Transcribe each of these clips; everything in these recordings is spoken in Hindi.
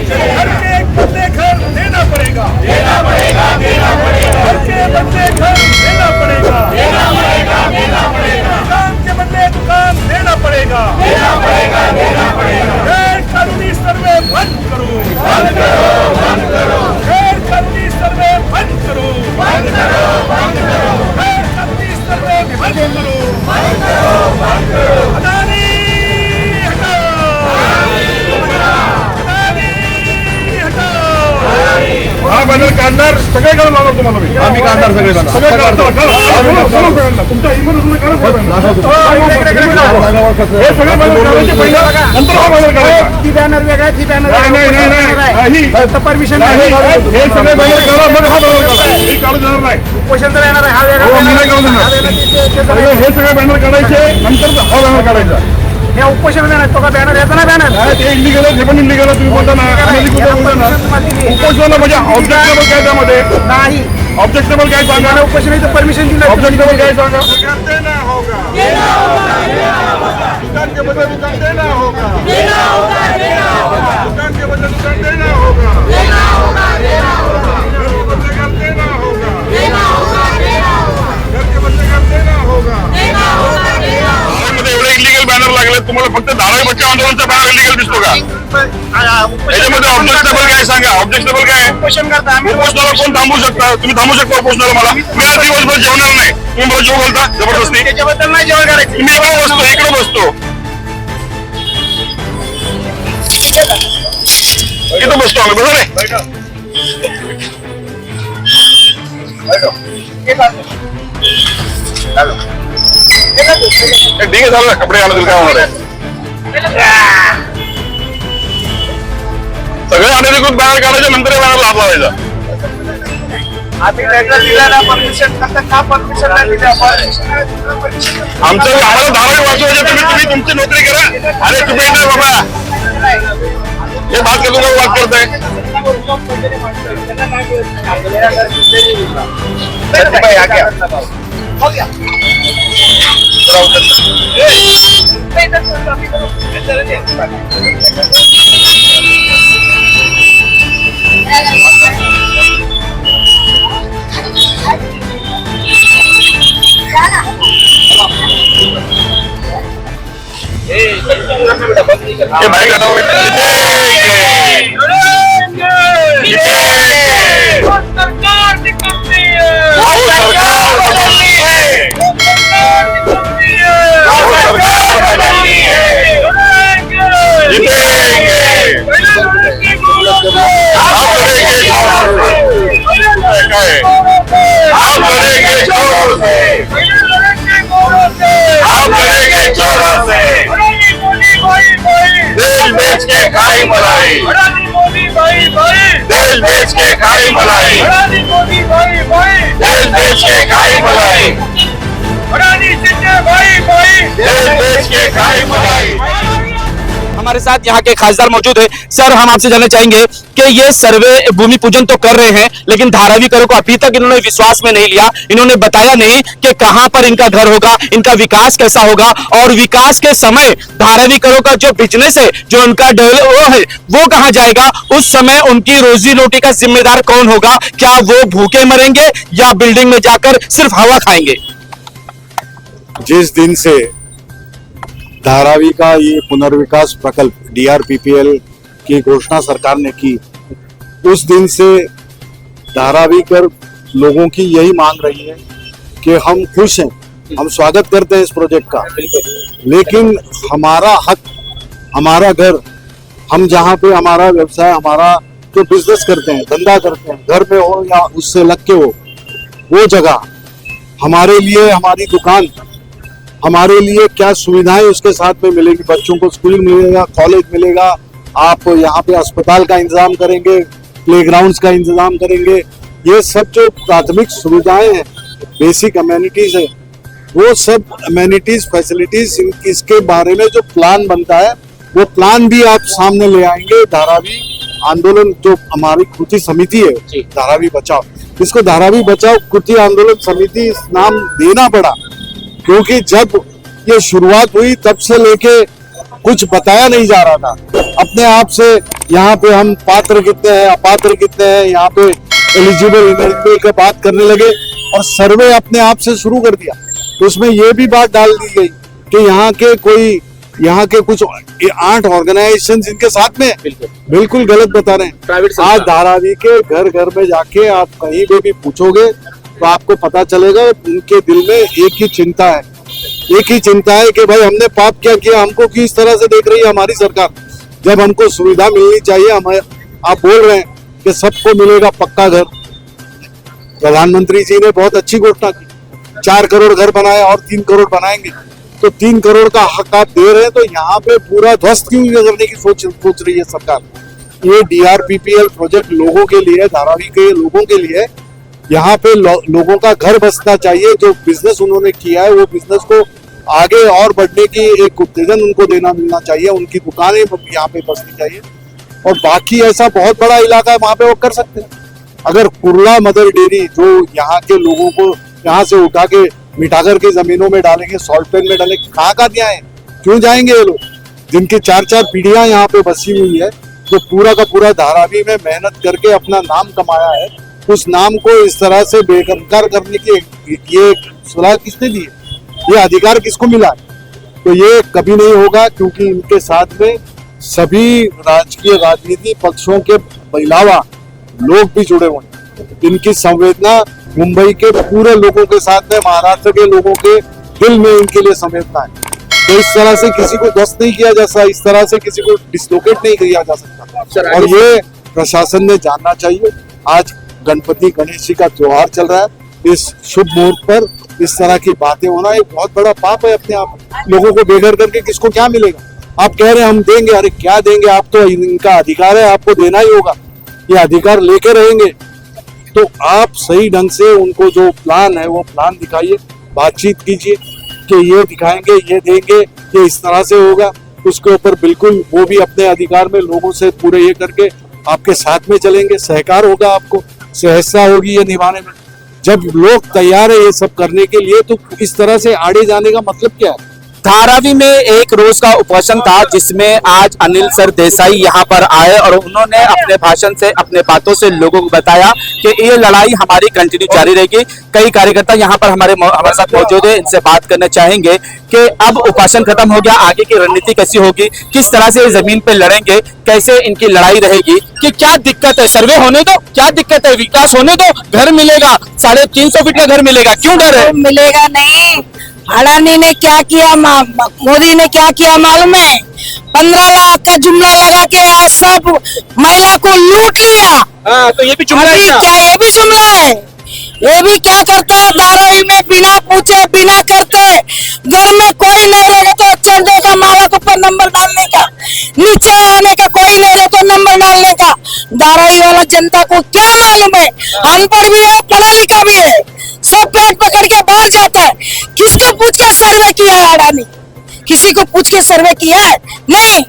घर के एक बंदे घर देना पड़ेगा, घर के बंदे घर देना पड़ेगा, दुकान के बंदे दुकान देना पड़ेगा, गैर कानूनी सर्वे बंद करो, गैर कानूनी सर्वे बंद करो, गैर कानूनी सर्वे बंद करो, अदानी हा बॅनर काढणार सगळे काढून लावणार तुम्हाला मी आम्ही काढणार सगळे सगळे काढतो तुमच्या इमेल हे सगळे बॅनर काढायचे पहिला नंतर हा बॅनर काढायचा ती बॅनर वेगळा ती बॅनर नाही परमिशन नाही हे सगळे बॅनर काढा मग हा बॅनर काढा मी काढू देणार नाही उपोषण तर येणार आहे हा वेगळा मी नाही काढू देणार हे सगळे बॅनर काढायचे नंतर हा बॅनर काढायचा हे उपोषण नाही तो का बॅनर याचा ना बॅनर ते इलिगल आहे, हे पण इलिगल आहे. तुम्ही बोलता ना उपोषणाला म्हणजे ऑब्जेक्टेबल काय त्यामध्ये नाही ऑब्जेक्टेबल काय सांगा उपोषणाचं परमिशन दिलं ऑब्जेक्टेबल काय सांगा देना होगा दुकान के बदले दुकान देना होगा दुकान के बदले दुकान देना होगा घर के बदले घर देना होगा इलिगल बॅनर लागले तुम्हाला फक्त धारावी बचाव आंदोलनचा बॅनर इलिगल दिसतो का याच्यामध्ये ऑब्जेक्टेबल काय सांगा ऑब्जेक्टेबल काय उपोषणाला कोण थांबू शकता तुम्ही थांबू शकता उपोषणाला मला मी आज दिवसभर जेवणार नाही तुम्ही मला जेव घालता जबरदस्ती त्याच्याबद्दल नाही जेवण करायचं मी इकडे बसतो इथं बसतो आम्ही बरोबर ठीक आहे झालं कपडे घालतील काय होणार आहे सगळे अनधिकृत बॅनर काढायचे नंतर बॅनर लाभ लावायचा आमचं आम्हाला धारावी वाचवायचे तुम्ही तुमची नोकरी करा अरे तुम्ही इथे बाबा हे बात का तुम्हाला बात करताय देश बेच के खाई मलाई देश बेच के खाई मलाई देश बेच के खाई मलाई देश बेच के खाई मलाई। हमारे साथ यहाँ के खासदार मौजूद है। सर, हम आपसे जानना चाहेंगे कि ये सर्वे भूमि पूजन तो कर रहे हैं लेकिन धारावी करों को अभी तक इन्होंने विश्वास में नहीं लिया, इन्होंने बताया नहीं कि कहां पर इनका घर होगा, इनका विकास कैसा होगा और विकास के समय धारावी करों का जो बिजनेस है, जो उनका डेवलप है, वो कहां जाएगा, उस समय उनकी रोजी रोटी का जिम्मेदार कौन होगा, क्या वो भूखे मरेंगे या बिल्डिंग में जाकर सिर्फ हवा खाएंगे। जिस दिन से धारावी का ये पुनर्विकास प्रकल्प DRPPL की घोषणा सरकार ने की, उस दिन से धारावी कर लोगों की यही मांग रही है कि हम खुश हैं, हम स्वागत करते हैं इस प्रोजेक्ट का, लेकिन हमारा हक, हमारा घर, हम जहाँ पे हमारा व्यवसाय, हमारा जो बिजनेस करते हैं, धंधा करते हैं, घर में हो या उससे लग के हो, वो जगह हमारे लिए, हमारी दुकान हमारे लिए क्या सुविधाएं उसके साथ में मिलेगी, बच्चों को स्कूल मिलेगा, कॉलेज मिलेगा, आप यहाँ पे अस्पताल का इंतजाम करेंगे, प्लेग्राउंड्स का इंतजाम करेंगे, ये सब जो प्राथमिक सुविधाएं हैं, बेसिक अमेनिटीज है, वो सब अमेनिटीज फैसिलिटीज इसके बारे में जो प्लान बनता है वो प्लान भी आप सामने ले आएंगे। धारावी आंदोलन जो हमारी कृति समिति है धारावी बचाओ, इसको धारावी बचाओ कृति आंदोलन समिति नाम देना पड़ा, क्योंकि जब ये शुरुआत हुई तब से लेके कुछ बताया नहीं जा रहा था। अपने आप से यहाँ पे हम पात्र कितने हैं, अपात्र कितने हैं, यहाँ पे एलिजिबल इनएलिजिबल की बात करने लगे और सर्वे अपने आप से शुरू कर दिया। तो उसमें ये भी बात डाल दी गई कि यहाँ के कुछ 8 ऑर्गेनाइजेशन इनके साथ में हैं। बिल्कुल गलत बता रहे हैं। आज धारावी के घर घर में जाके आप कहीं पे भी पूछोगे तो आपको पता चलेगा उनके दिल में एक ही चिंता है कि भाई हमने पाप क्या किया, हमको किस तरह से देख रही है हमारी सरकार। जब हमको सुविधा मिलनी चाहिए, आप बोल रहे हैं कि सबको मिलेगा पक्का घर। प्रधानमंत्री जी ने बहुत अच्छी घोषणा की, 4 करोड़ घर बनाए और 3 करोड़ बनाएंगे। तो 3 करोड़ का हक आप दे रहे हैं, तो यहाँ पे पूरा ध्वस्त क्यों करने की सोच रही है सरकार। ये DRPPL प्रोजेक्ट लोगों के लिए, धारावी के लोगों के लिए, यहाँ पे लोगों का घर बसना चाहिए। जो बिजनेस उन्होंने किया है वो बिजनेस को आगे और बढ़ने की एक उत्तेजन उनको मिलना चाहिए। उनकी दुकानें यहाँ पे बसनी चाहिए और बाकी ऐसा बहुत बड़ा इलाका है वहां पे वो कर सकते हैं। अगर कुर्ला मदर डेयरी जो यहाँ के लोगों को यहाँ से उठा के मिठागर की जमीनों में डालेंगे, सॉल्ट पेन में डालेंगे, कहाँ दिया है, क्यों जाएंगे ये लोग जिनकी 4-4 पीढ़ियां यहाँ पे बसी हुई है, जो पूरा का पूरा धारावी में मेहनत करके अपना नाम कमाया है, उस नाम को इस तरह से बेकार करने की ये सलाह किसने दी है, ये अधिकार किसको मिला है? तो ये कभी नहीं होगा, क्योंकि इनके साथ में सभी राजकीय राजनीति पक्षों के अलावा लोग भी जुड़े हुए हैं। इनकी संवेदना मुंबई के पूरे लोगों के साथ में, महाराष्ट्र के लोगों के दिल में इनके लिए संवेदना है। तो इस तरह से किसी को ध्वस्त नहीं किया जा सकता, इस तरह से किसी को डिसलोकेट नहीं किया जा सकता। और ये प्रशासन ने जानना चाहिए। आज गणपति गणेश जी का त्योहार चल रहा है, इस शुभ मुहूर्त पर इस तरह की बातें होना एक बहुत बड़ा पाप है। अपने आप लोगों को बेघर करके किसको क्या मिलेगा? आप कह रहे हैं हम देंगे, अरे क्या देंगे? आप तो, इनका अधिकार है, आपको देना ही होगा। ये अधिकार लेके रहेंगे तो आप सही ढंग से उनको जो प्लान है वो प्लान दिखाइए, बातचीत कीजिए कि ये दिखाएंगे, ये देंगे, ये इस तरह से होगा। उसके ऊपर बिल्कुल वो भी अपने अधिकार में लोगों से पूरे ये करके आपके साथ में चलेंगे, सहकार होगा, आपको सहजता होगी ये निभाने में। जब लोग तैयार है ये सब करने के लिए, तो इस तरह से आड़े जाने का मतलब क्या है? धारावी में एक रोज का उपवासन था, जिसमें आज अनिल सर देसाई यहाँ पर आए और उन्होंने अपने भाषण से, अपने बातों से लोगों को बताया कि ये लड़ाई हमारी कंटिन्यू जारी रहेगी। कई कार्यकर्ता यहाँ पर हमारे साथ मौजूद है, इनसे बात करना चाहेंगे कि अब उपवासन खत्म हो गया, आगे की रणनीति कैसी होगी, किस तरह से जमीन पे लड़ेंगे, कैसे इनकी लड़ाई रहेगी, कि क्या दिक्कत है? सर्वे होने दो, क्या दिक्कत है? विकास होने दो, घर मिलेगा, 350 फीट का घर मिलेगा, क्यों डर है? मिलेगा नहीं। अडानी ने क्या किया, मोदी ने क्या किया मालूम है? 15 लाख का जुमला लगा के आज सब महिला को लूट लिया। हाँ, तो ये भी जुमला है क्या? ये भी जुमला है। ये भी क्या करता है धारावी में, बिना पूछे बिना करते, घर में कोई नहीं रहेगा तो चढ़ने का, माला के ऊपर नंबर डालने का, नीचे आने का, कोई नहीं रहे तो नंबर डालने का। धारावी वाला जनता को क्या मालूम है? अनपढ़ भी है, पढ़ा लिखा भी है, सब पेट पकड़ के बाहर जाता है। किसको पूछ के सर्वे किया है अडानी? किसी को पूछ के सर्वे किया है? नहीं।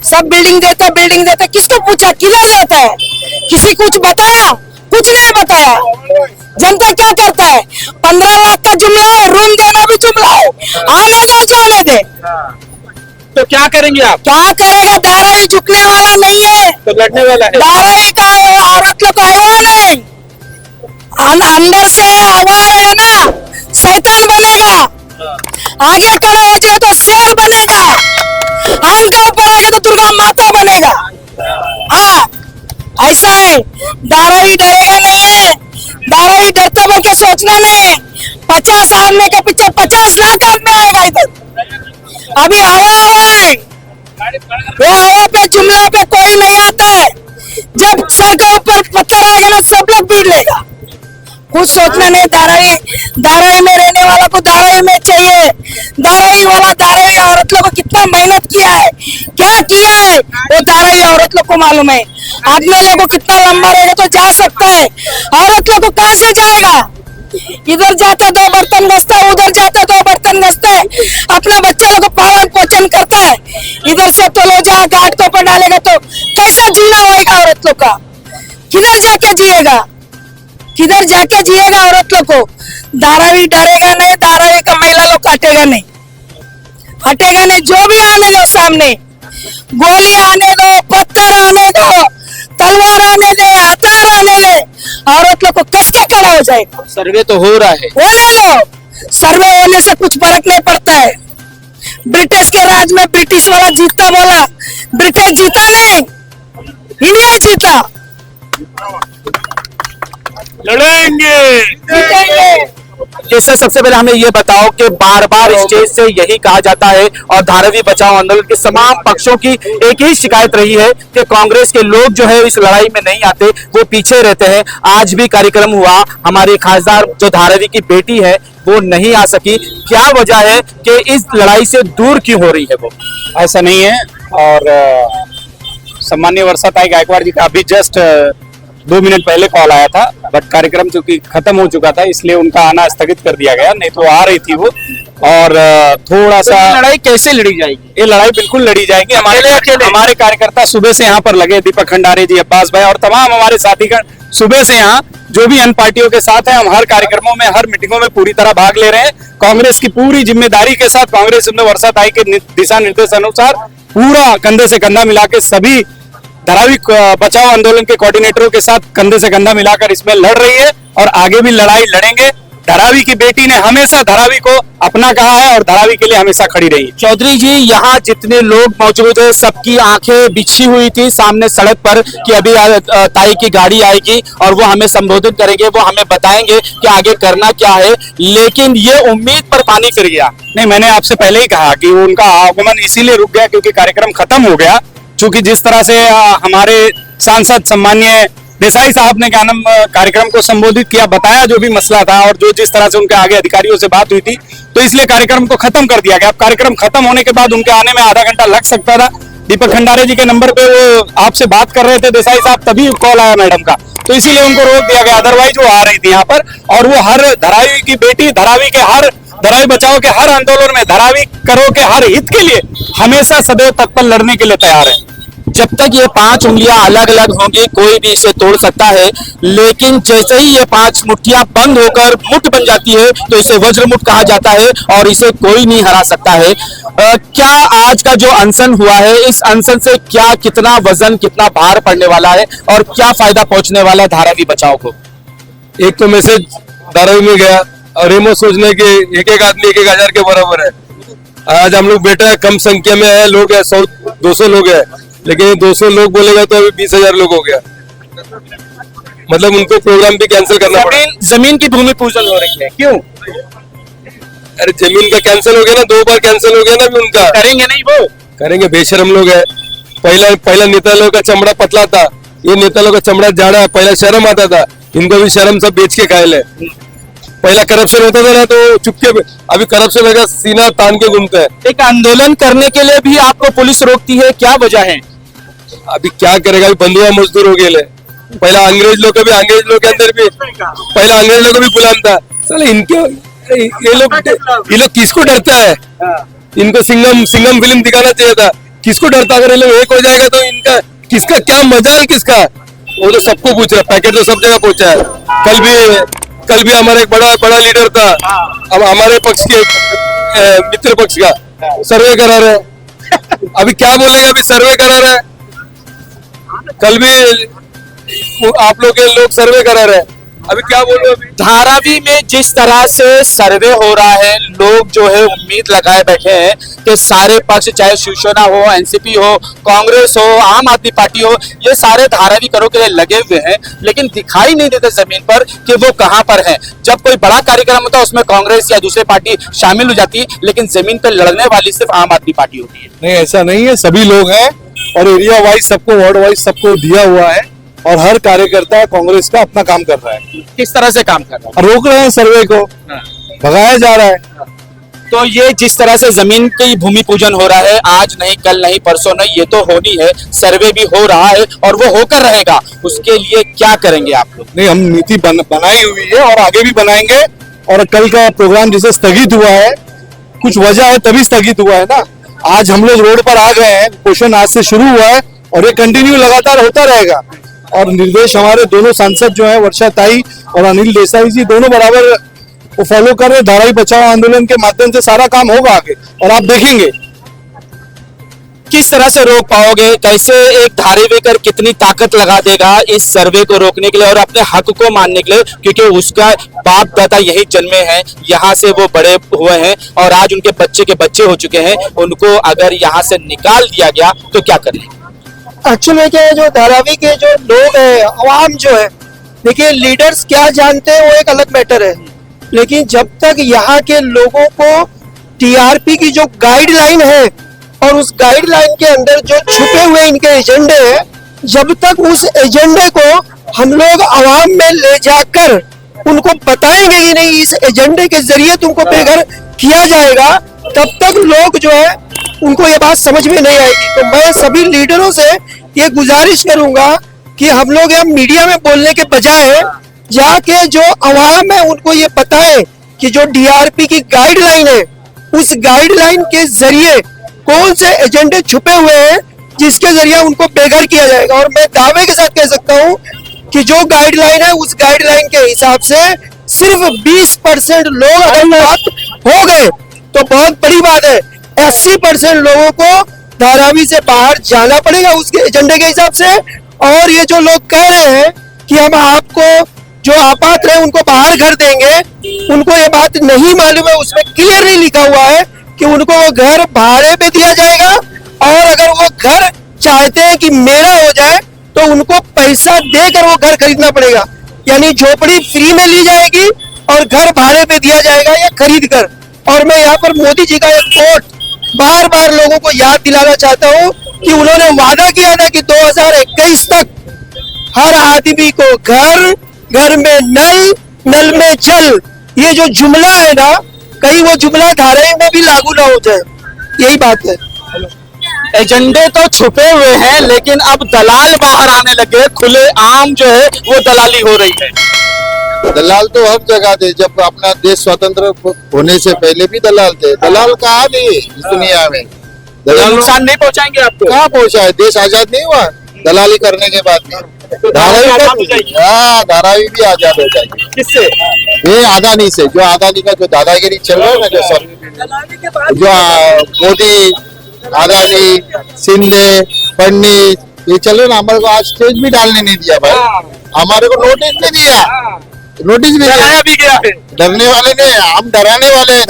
सब बिल्डिंग देता, किसको पूछा, किधर देता है? किसी कुछ बताया? कुछ नहीं बताया। जनता क्या करता है? 15 लाख का जुमला है, रूम देना भी जुमला है, आने दो जाने दे। तो क्या करेंगे आप? क्या करेगा? धारावी झुकने वाला नहीं है, तो लड़ने वाला है। धारावी का औरत लोग आया नहीं, अंदर से हवा है ना, शैतान बनेगा। आगे खड़ा हो जाए तो शेर बनेगा, आन के ऊपर आएगा तो दुर्गा माता बनेगा। हाँ, ऐसा है। धारावी डरेगा नहीं है, धारावी डरता बोल के सोचना नहीं। 50 आदमी के पीछे 50 लाख आदमी आएगा इधर। अभी हवा है, वो हवा पे, जुमला पे कोई नहीं आता है। जब सर के ऊपर पत्थर आएगा ना, सब लोग भीड़ लेगा। कुछ सोचना नहीं। धारावी में रहने वाला को धारावी में चाहिए। धारावी वाला, धारावी औरत लोग को कितना मेहनत किया है, क्या किया है, वो धारावी औरत लोग को मालूम है। आदमी लोग को कितना लंबा रहेगा तो जा सकता है, औरत लोग को कहाँ से जाएगा? इधर जाता 2 बर्तन घसता है, उधर जाता 2 बर्तन घसता है, अपना बच्चे लोग को पालन पोषण करता है। इधर से तो लोजा घाट के ऊपर डालेगा तो कैसा जीना होगा औरत लोग का? किधर जाके जिएगा? किधर जाके जिएगा औरत लोग को? धारावी डरेगा नहीं, धारावी का महिला लोग काटेगा नहीं। हटेगा नहीं। जो भी आने दो सामने, गोली आने दो, पत्थर आने दो, तलवार आने दे, हथियार आने दे, औरत लोग को कस के खड़ा हो जाएगा। सर्वे तो हो रहा है। होने दो, सर्वे होने से कुछ फर्क नहीं पड़ता है। ब्रिटिश के राज में ब्रिटिश वाला जीता बोला, ब्रिटिश जीता नहीं, इंडिया जीता। लड़ेंगे। जीतेंगे। केसर, सबसे पहले हमें ये बताओ कि बार बार स्टेज से यही कहा जाता है और धारावी बचाओ आंदोलन के तमाम पक्षों की एक ही शिकायत रही है कि कांग्रेस के लोग जो है इस लड़ाई में नहीं आते, वो पीछे रहते हैं। आज भी कार्यक्रम हुआ, हमारी खासदार जो धारावी की बेटी है वो नहीं आ सकी। क्या वजह है कि इस लड़ाई से दूर क्यों हो रही है वो? ऐसा नहीं है। और सम्माननीय वर्षाताई गायकवाड़ जी का अभी जस्ट 2 मिनट पहले कॉल आया था, बट कार्यक्रम चूंकि खत्म हो चुका था इसलिए उनका आना स्थगित कर दिया गया, नहीं तो आ रही थी वो। और थोड़ा सा लड़ाई कैसे लड़ी जाएगी? ये लड़ाई बिल्कुल लड़ी जाएगी। हमारे कार्यकर्ता सुबह से यहाँ पर लगे, दीपक खंडारे जी, अब्बास भाई और तमाम हमारे साथीगण सुबह से यहाँ जो भी अन्य पार्टियों के साथ है, हम हर कार्यक्रमों में, हर मीटिंगों में पूरी तरह भाग ले रहे हैं। कांग्रेस की पूरी जिम्मेदारी के साथ कांग्रेस ने वर्षाताई के दिशा निर्देश अनुसार पूरा कंधे से कंधा मिला के सभी धारावी बचाओ आंदोलन के कोऑर्डिनेटरों के साथ कंधे से कंधा मिलाकर इसमें लड़ रही है और आगे भी लड़ाई लड़ेंगे। धारावी की बेटी ने हमेशा धारावी को अपना कहा है और धारावी के लिए हमेशा खड़ी रही है। चौधरी जी, यहाँ जितने लोग मौजूद है सबकी आंखें बिछी हुई थी सामने सड़क पर कि अभी ताई की गाड़ी आएगी और वो हमें संबोधित करेंगे, वो हमें बताएंगे कि आगे करना क्या है, लेकिन ये उम्मीद पर पानी फिर गया। नहीं, मैंने आपसे पहले ही कहा कि उनका आगमन इसीलिए रुक गया क्योंकि कार्यक्रम खत्म हो गया। चूंकि जिस तरह से हमारे सांसद सम्माननीय देसाई साहब ने क्या नाम कार्यक्रम को संबोधित किया, बताया जो भी मसला था और जो जिस तरह से उनके आगे अधिकारियों से बात हुई थी, तो इसलिए कार्यक्रम को खत्म कर दिया गया। अब कार्यक्रम खत्म होने के बाद उनके आने में आधा घंटा लग सकता था। दीपक खंडारे जी के नंबर पे वो आपसे बात कर रहे थे देसाई साहब, तभी कॉल आया मैडम का, तो इसीलिए उनको रोक दिया गया। अदरवाइज वो आ रही थी यहाँ पर और वो हर धारावी की बेटी, धारावी बचाओ के हर आंदोलन में, धारावी करो के हर हित के लिए हमेशा सदैव तत्पर लड़ने के लिए तैयार है। जब तक ये 5 उंगलियां अलग अलग होंगी कोई भी इसे तोड़ सकता है, लेकिन जैसे ही ये 5 मुट्ठियां बंद होकर मुठ बन जाती है तो इसे वज्रमुठ कहा जाता है और इसे कोई नहीं हरा सकता है। क्या आज का जो अनशन हुआ है, इस अनशन से क्या, कितना वजन, कितना भार पड़ने वाला है और क्या फायदा पहुंचने वाला है धारावी बचाओ को? एक तो मैसेज धारावी में गया और ये मत सोचने के एक आदमी 1,000 के बराबर है। आज हम लोग बेटा कम संख्या में है, लोग है 100-200 लोग है, लेकिन 200 लोग बोलेगा तो अभी 20,000 लोग हो गया, मतलब उनको प्रोग्राम भी कैंसिल करना पड़ा। जमीन की भूमि पूजन हो रही है, क्यों? अरे जमीन का कैंसिल हो गया ना, 2 बार कैंसिल हो गया ना, अभी उनका करेंगे नहीं, वो करेंगे। बेशरम लोग है। पहला नेता लोग का चमड़ा पतला था, ये नेता लोग का चमड़ा जाड़ा है। पहला शर्म आता था, इनको भी शर्म सब बेच के खाए ले। पहला करप्शन होता था ना तो चुपके, अभी करप्शन होगा सीना तान के घूमते हैं। एक आंदोलन करने के लिए भी आपको पुलिस रोकती है, क्या वजह है? अभी क्या करेगा, अभी बंधुआ मजदूर हो गए। पहला अंग्रेज लोग के अंदर भी पहला अंग्रेज लोग को भी गुलाम था। चलो इनके ये लोग किसको डरता है? इनको सिंघम फिल्म दिखाना चाहिए था। किसको डरता? अगर ये लोग एक हो जाएगा तो इनका किसका क्या मजाल, किसका? वो तो सबको पूछ रहा है, पैकेट तो सब जगह पहुंचा है। कल भी हमारा एक बड़ा लीडर था, अब हमारे पक्ष के मित्र पक्ष का सर्वे करा रहे हैं। अभी क्या बोलेंगे, अभी सर्वे करा रहे हैं। कल भी आप लोग के लोग सर्वे करा रहे हैं, अभी क्या बोलूं। अभी धारावी में जिस तरह से सर्वे हो रहा है, लोग जो है उम्मीद लगाए बैठे हैं कि सारे पक्ष, चाहे शिवसेना हो, एनसीपी हो, कांग्रेस हो, आम आदमी पार्टी हो, ये सारे धारावी करो के लिए लगे हुए हैं, लेकिन दिखाई नहीं देते जमीन पर कि वो कहां पर है। जब कोई बड़ा कार्यक्रम होता है उसमें कांग्रेस या दूसरी पार्टी शामिल हो जाती है, लेकिन जमीन पर लड़ने वाली सिर्फ आम आदमी पार्टी होती है। नहीं, ऐसा नहीं है, सभी लोग हैं और एरिया वाइज सबको, वार्ड वाइज सबको दिया हुआ है और हर कार्यकर्ता कांग्रेस का अपना काम कर रहा है। किस तरह से काम कर रहा है? रोक रहे हैं सर्वे को, भगाया जा रहा है। तो ये जिस तरह से जमीन की भूमि पूजन हो रहा है, आज नहीं, कल नहीं, परसों नहीं, ये तो होनी है, सर्वे भी हो रहा है और वो होकर रहेगा। उसके लिए क्या करेंगे आप लोग? नहीं, हम नीति बनाई हुई है और आगे भी बनाएंगे। और कल का प्रोग्राम जैसे स्थगित हुआ है, कुछ वजह है तभी स्थगित हुआ है ना। आज हम लोग रोड पर आ गए हैं, क्वेश्चन आज से शुरू हुआ है और ये कंटिन्यू लगातार होता रहेगा। और निर्देश हमारे दोनों सांसद जो है, वर्षाताई और अनिल देसाई जी, दोनों बराबर वो फॉलो कर रहे हैं। धारावी बचाओ आंदोलन के माध्यम से सारा काम होगा आगे, और आप देखेंगे। किस तरह से रोक पाओगे, कैसे एक धारावीकर कितनी ताकत लगा देगा इस सर्वे को रोकने के लिए और अपने हक को मानने के लिए, क्योंकि उसका बाप दादा यही जन्मे हैं, यहाँ से वो बड़े हुए हैं और आज उनके बच्चे हो चुके हैं। उनको अगर यहाँ से निकाल दिया गया तो क्या करें? एक्चुअली क्या है, जो धारावी के जो लोग हैं, अवाम जो है, देखिए लीडर्स क्या जानते हैं वो एक अलग मैटर है, लेकिन जब तक यहाँ के लोगों को टीआरपी की जो गाइडलाइन है और उस गाइडलाइन के अंदर जो छुपे हुए इनके एजेंडे हैं, जब तक उस एजेंडे को हम लोग अवाम में ले जाकर उनको बताएंगे कि नहीं इस एजेंडे के जरिए तुमको बेघर किया जाएगा, तब तक लोग जो है उनको ये बात समझ में नहीं आएगी। तो मैं सभी लीडरों से ये गुजारिश करूंगा कि हम लोग यहाँ मीडिया में बोलने के बजाय जाके जो अवाम है उनको ये बताएं कि जो डीआरपी की गाइडलाइन है, उस गाइडलाइन के जरिए कौन से एजेंडे छुपे हुए हैं जिसके जरिए उनको बेघर किया जाएगा। और मैं दावे के साथ कह सकता हूं कि जो गाइडलाइन है उस गाइडलाइन के हिसाब से सिर्फ 20% लोग अगर बात हो गए तो बहुत बड़ी बात है। 80% लोगों को धारावी से बाहर जाना पड़ेगा उसके एजेंडे के हिसाब से। और ये जो लोग कह रहे हैं कि हम आपको जो आपात रहे उनको बाहर कर देंगे, उनको ये बात नहीं मालूम है, उसमें क्लियरली लिखा हुआ है कि उनको वो घर भाड़े पे दिया जाएगा और अगर वो घर चाहते हैं कि मेरा हो जाए तो उनको पैसा देकर वो घर खरीदना पड़ेगा, यानी झोपड़ी फ्री में ली जाएगी और घर भाड़े पे दिया जाएगा या खरीद कर। और मैं यहाँ पर मोदी जी का एक कोट बार बार लोगों को याद दिलाना चाहता हूँ कि उन्होंने वादा किया था कि 2021 तक हर आदमी को घर, घर में नल, नल में जल, ये जो जुमला है ना, कहीं वो जुमला धारावी में भी लागू ना हो जाए, यही बात है। एजेंडे तो छुपे हुए हैं लेकिन अब दलाल बाहर आने लगे, खुले आम जो है वो दलाली हो रही है। दलाल तो हर जगह थे, जब अपना देश स्वतंत्र होने से पहले भी दलाल थे। दलाल कहाँ नहीं इस दुनिया में, दलाल नुकसान नहीं पहुंचाएंगे आपको? कहाँ पहुंचा है, देश आजाद नहीं हुआ दलाली करने के बाद में। धारावी भी आजाद हो जाएगी। किससे? ये अदानी से, जो अदानी का जो दादागिरी चल रहा है ना, जो सब जो मोदी, अदानी, शिंदे, फडणवीस ये चल रहे ना, हमारे को आज स्टेज भी डालने नहीं दिया भाई, हमारे को नोटिस नहीं दिया, नोटिस भी भी गया है। डरने वाले नहीं, हम डराने वाले हैं।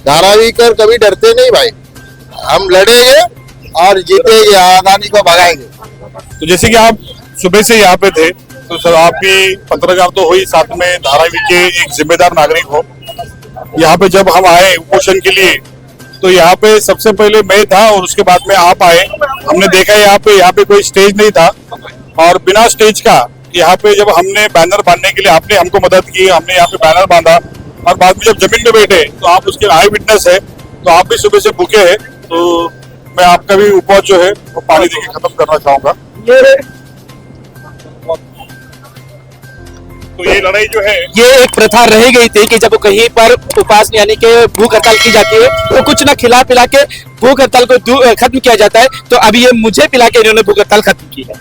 धारावीकर कभी डरते नहीं भाई, हम लड़ेंगे और जीतेंगे, अदानी को भगाएंगे। तो जैसे कि आप सुबह से यहाँ पे थे, तो सर आप भी पत्रकार तो हो ही, साथ में धारावी के एक जिम्मेदार नागरिक हो। यहाँ पे जब हम आए उपोषण के लिए तो यहाँ पे सबसे पहले मैं था और उसके बाद में आप आए। हमने देखा यहाँ पे कोई स्टेज नहीं था और बिना स्टेज का यहाँ पे जब हमने बैनर बांधने के लिए आपने हमको मदद की, हमने यहाँ पे बैनर बांधा और बाद में जब जमीन पे बैठे तो आप उसके आई विटनेस है। तो आप भी सुबह से भूखे हैं, तो मैं आपका भी उपवास जो है वो पानी देके खत्म करना चाहूंगा। तो ये लड़ाई जो है, ये एक प्रथा रह गई थी कि जब कहीं पर उपास यानी कि भूख हड़ताल की जाती है तो कुछ ना खिला पिला के भूख हड़ताल को खत्म किया जाता है। तो अभी ये मुझे पिला के इन्होंने भूख हड़ताल खत्म की है।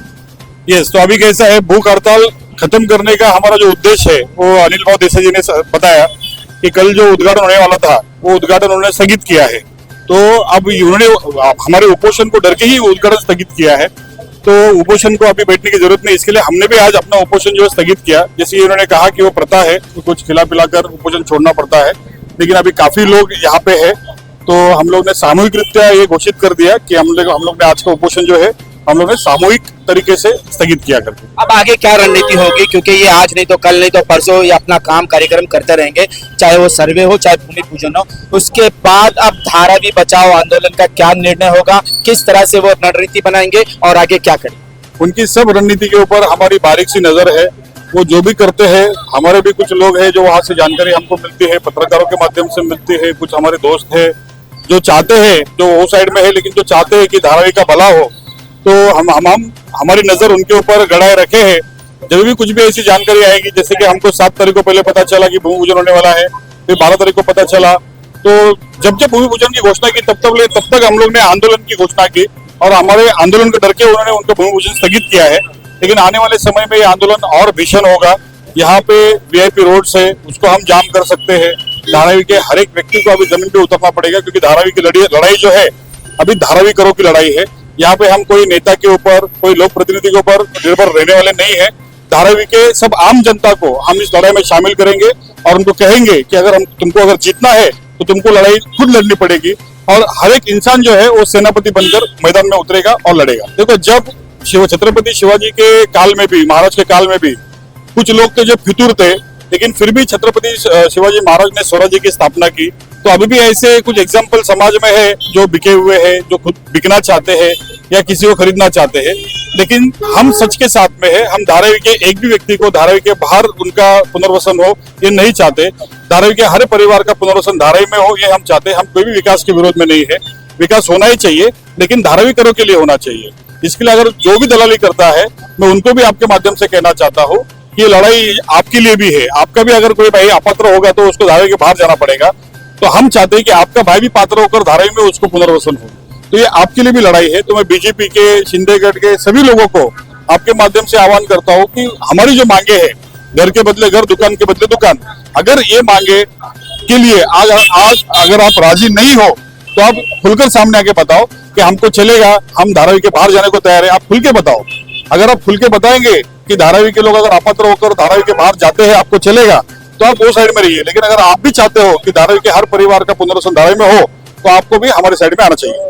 यस, तो अभी कैसा है, भूख हड़ताल खत्म करने का हमारा जो उद्देश्य है वो अनिल भाव देसाई जी ने बताया कि कल जो उद्घाटन होने वाला था वो उद्घाटन उन्होंने स्थगित किया है। तो अब उन्होंने हमारे उपोषण को डर के ही उद्घाटन स्थगित किया है, तो उपोषण को अभी बैठने की जरूरत नहीं, इसके लिए हमने भी आज अपना उपोषण जो है स्थगित किया। जैसे उन्होंने कहा कि वो प्रथा है तो कुछ खिला पिलाकर उपोषण छोड़ना पड़ता है, लेकिन अभी काफी लोग यहाँ पे है तो हम लोग ने सामूहिक रित्या ये घोषित कर दिया कि हम लोग ने आज का उपोषण जो है हम लोग ने सामूहिक तरीके से स्थगित किया करके। अब आगे क्या रणनीति होगी, क्योंकि ये आज नहीं तो कल नहीं तो परसों ये अपना काम कार्यक्रम करते रहेंगे, चाहे वो सर्वे हो चाहे भूमि पूजन हो। उसके बाद अब धारावी बचाओ आंदोलन का क्या निर्णय होगा, किस तरह से वो रणनीति बनाएंगे और आगे क्या करें, उनकी सब रणनीति के ऊपर हमारी बारीक सी नजर है। वो जो भी करते हैं, हमारे भी कुछ लोग हैं जो वहां से जानकारी हमको मिलती है, पत्रकारों के माध्यम से मिलती है। कुछ हमारे दोस्त है जो चाहते हैं, जो वो साइड में है लेकिन जो चाहते हैं कि धारावी का भला हो, तो हम हमारी नजर उनके ऊपर गड़ाए रखे हैं। जब भी कुछ भी ऐसी जानकारी आएगी, जैसे कि हमको 7 तारीख को पहले पता चला कि भूमि पूजन होने वाला है, फिर 12 तारीख को पता चला, तो जब भूमि पूजन की घोषणा की तब तक हम लोग ने आंदोलन की घोषणा की और हमारे आंदोलन के डर के उन्होंने उनका भूमि पूजन स्थगित किया है। लेकिन आने वाले समय में ये आंदोलन और भीषण होगा, यहाँ पे वीआईपी रोड से उसको हम जाम कर सकते हैं। धारावी के हर एक व्यक्ति को अभी जमीन पे उतरना पड़ेगा, क्योंकि धारावी की लड़ाई जो है अभी धारावी करो की लड़ाई है। यहाँ पे हम कोई नेता के ऊपर, कोई लोक प्रतिनिधि के ऊपर निर्भर रहने वाले नहीं है। धारावी के सब आम जनता को हम इस लड़ाई में शामिल करेंगे और उनको कहेंगे कि अगर तुमको अगर जीतना है तो तुमको लड़ाई खुद लड़नी पड़ेगी, और हर एक इंसान जो है वो सेनापति बनकर मैदान में उतरेगा और लड़ेगा। देखो, जब छत्रपति शिवाजी के काल में भी, महाराज के काल में भी कुछ लोग थे जो फितूर थे, लेकिन फिर भी छत्रपति शिवाजी महाराज ने स्वराज्य की स्थापना की। तो अभी भी ऐसे कुछ एग्जाम्पल समाज में है जो बिके हुए हैं, जो खुद बिकना चाहते हैं या किसी को खरीदना चाहते हैं। लेकिन हम सच के साथ में है। हम धारावी के एक भी व्यक्ति को धारावी के बाहर उनका पुनर्वसन हो ये नहीं चाहते। धारावी के हर परिवार का पुनर्वसन धारावी में हो ये हम चाहते हैं। हम कोई भी विकास के विरोध में नहीं है। विकास होना ही चाहिए, लेकिन धारावी करो के लिए होना चाहिए। इसके लिए अगर जो भी दलाली करता है, मैं उनको भी आपके माध्यम से कहना चाहता हूँ कि ये लड़ाई आपके लिए भी है। आपका भी अगर कोई भाई अपात्र होगा तो उसको धारावी के बाहर जाना पड़ेगा। तो हम चाहते हैं कि आपका भाई भी पात्र होकर धारावी में उसको पुनर्वसन हो। तो ये आपके लिए भी लड़ाई है। तो मैं बीजेपी के, शिंदेगढ़ के सभी लोगों को आपके माध्यम से आह्वान करता हूँ कि हमारी जो मांगे हैं, घर के बदले घर, दुकान के बदले दुकान, अगर ये मांगे के लिए आज अगर आप राजी नहीं हो तो आप खुलकर सामने आके बताओ कि हमको चलेगा, हम धारावी के बाहर जाने को तैयार है। आप खुल के बताओ। अगर आप खुल के बताएंगे कि धारावी के लोग अगर अपात्र होकर धारावी के बाहर जाते हैं, आपको चलेगा, तो आप वो साइड में रहिए। लेकिन अगर आप भी चाहते हो कि धारावी के हर परिवार का पुनर्वसन धारावी में हो, तो आपको भी हमारे साइड में आना चाहिए।